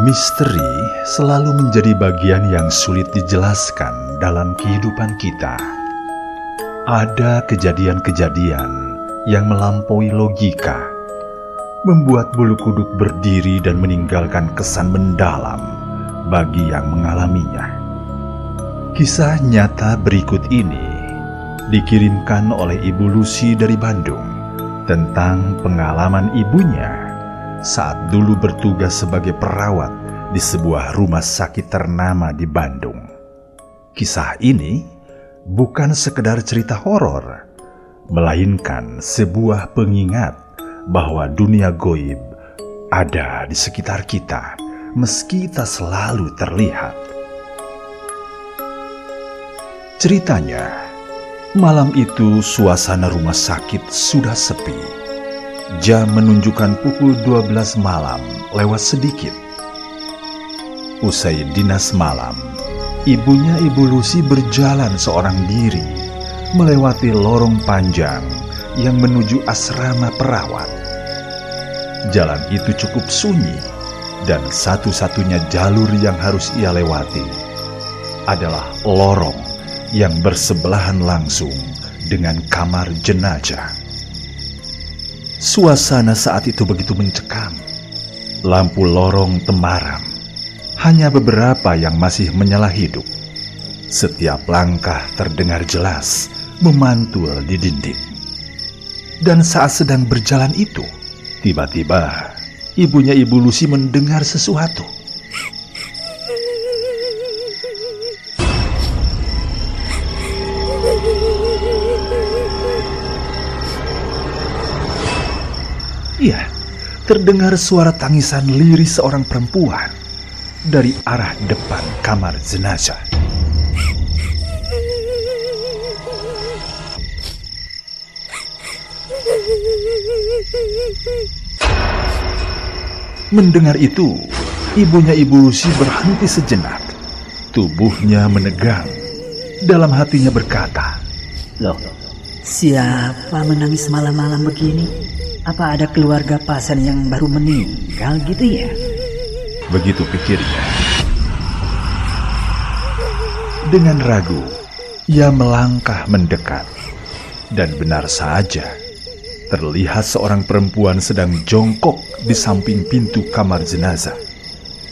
Misteri selalu menjadi bagian yang sulit dijelaskan dalam kehidupan kita. Ada kejadian-kejadian yang melampaui logika, membuat bulu kuduk berdiri dan meninggalkan kesan mendalam bagi yang mengalaminya. Kisah nyata berikut ini dikirimkan oleh Ibu Lucy dari Bandung tentang pengalaman ibunya saat dulu bertugas sebagai perawat di sebuah rumah sakit ternama di Bandung. Kisah ini bukan sekedar cerita horor, melainkan sebuah pengingat bahwa dunia gaib ada di sekitar kita, meski tak selalu terlihat. Ceritanya, malam itu suasana rumah sakit sudah sepi. Jam menunjukkan pukul 12 malam lewat sedikit. Usai dinas malam, ibunya Ibu Lucy berjalan seorang diri melewati lorong panjang yang menuju asrama perawat. Jalan itu cukup sunyi dan satu-satunya jalur yang harus ia lewati adalah lorong yang bersebelahan langsung dengan kamar jenazah. Suasana saat itu begitu mencekam. Lampu lorong temaram. Hanya beberapa yang masih menyala hidup. Setiap langkah terdengar jelas memantul di dinding. Dan saat sedang berjalan itu, tiba-tiba ibunya Ibu Lucy mendengar sesuatu. Iya, terdengar suara tangisan lirih seorang perempuan dari arah depan kamar jenazah. Mendengar itu, ibunya Ibu Lucy berhenti sejenak. Tubuhnya menegang. Dalam hatinya berkata, "Loh, siapa menangis malam-malam begini? Apa ada keluarga pasien yang baru meninggal gitu ya?" Begitu pikirnya. Dengan ragu, ia melangkah mendekat. Dan benar saja, terlihat seorang perempuan sedang jongkok di samping pintu kamar jenazah.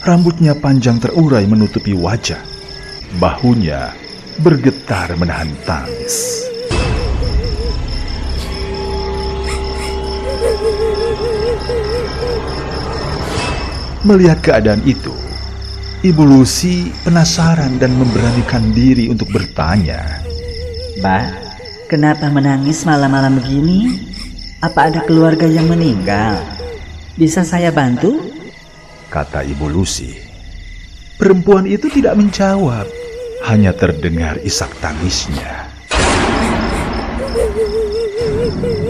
Rambutnya panjang terurai menutupi wajah. Bahunya bergetar menahan tangis. Melihat keadaan itu, Ibu Lucy penasaran dan memberanikan diri untuk bertanya. "Mbak, kenapa menangis malam-malam begini? Apa ada keluarga yang meninggal? Bisa saya bantu?" Kata Ibu Lucy. Perempuan itu tidak menjawab, hanya terdengar isak tangisnya.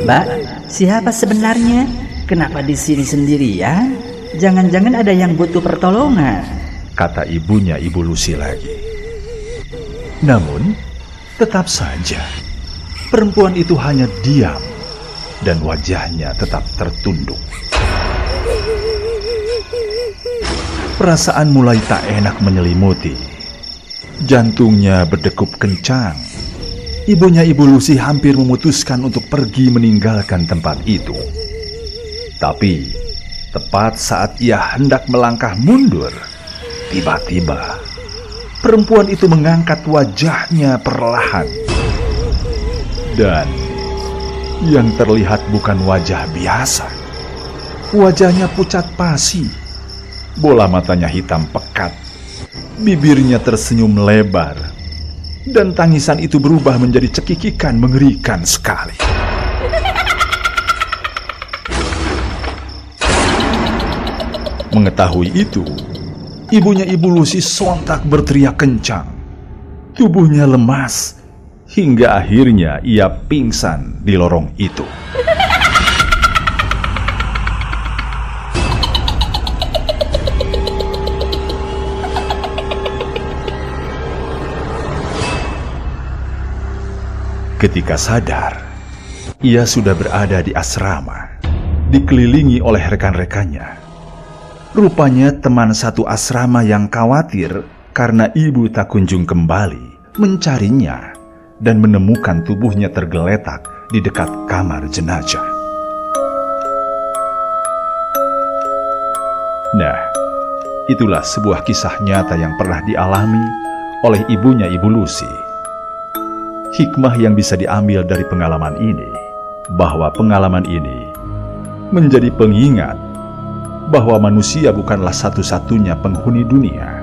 "Mbak, siapa sebenarnya? Kenapa di sini sendirian? Jangan-jangan ada yang butuh pertolongan," kata ibunya Ibu Lucy lagi. Namun, tetap saja perempuan itu hanya diam dan wajahnya tetap tertunduk. Perasaan mulai tak enak menyelimuti. Jantungnya berdegup kencang. Ibunya Ibu Lucy hampir memutuskan untuk pergi meninggalkan tempat itu. Tapi tepat saat ia hendak melangkah mundur, tiba-tiba perempuan itu mengangkat wajahnya perlahan. Dan yang terlihat bukan wajah biasa. Wajahnya pucat pasi. Bola matanya hitam pekat. Bibirnya tersenyum lebar. Dan tangisan itu berubah menjadi cekikikan mengerikan sekali. Mengetahui itu, ibunya Ibu Lucy sontak berteriak kencang. Tubuhnya lemas, hingga akhirnya ia pingsan di lorong itu. Ketika sadar, ia sudah berada di asrama, dikelilingi oleh rekan-rekannya. Rupanya teman satu asrama yang khawatir karena ibu tak kunjung kembali mencarinya dan menemukan tubuhnya tergeletak di dekat kamar jenazah. Nah, itulah sebuah kisah nyata yang pernah dialami oleh ibunya Ibu Lucy. Hikmah yang bisa diambil dari pengalaman ini, bahwa pengalaman ini menjadi pengingat bahwa manusia bukanlah satu-satunya penghuni dunia.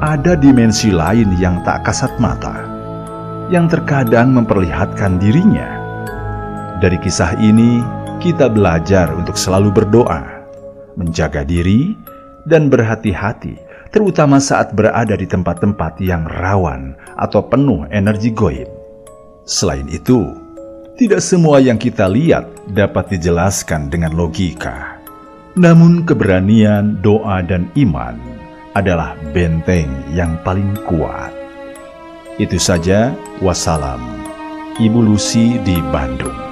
Ada dimensi lain yang tak kasat mata, yang terkadang memperlihatkan dirinya. Dari kisah ini, kita belajar untuk selalu berdoa, menjaga diri, dan berhati-hati, terutama saat berada di tempat-tempat yang rawan atau penuh energi gaib. Selain itu, tidak semua yang kita lihat dapat dijelaskan dengan logika. Namun keberanian, doa, dan iman adalah benteng yang paling kuat. Itu saja, wassalam. Ibu Lucy di Bandung.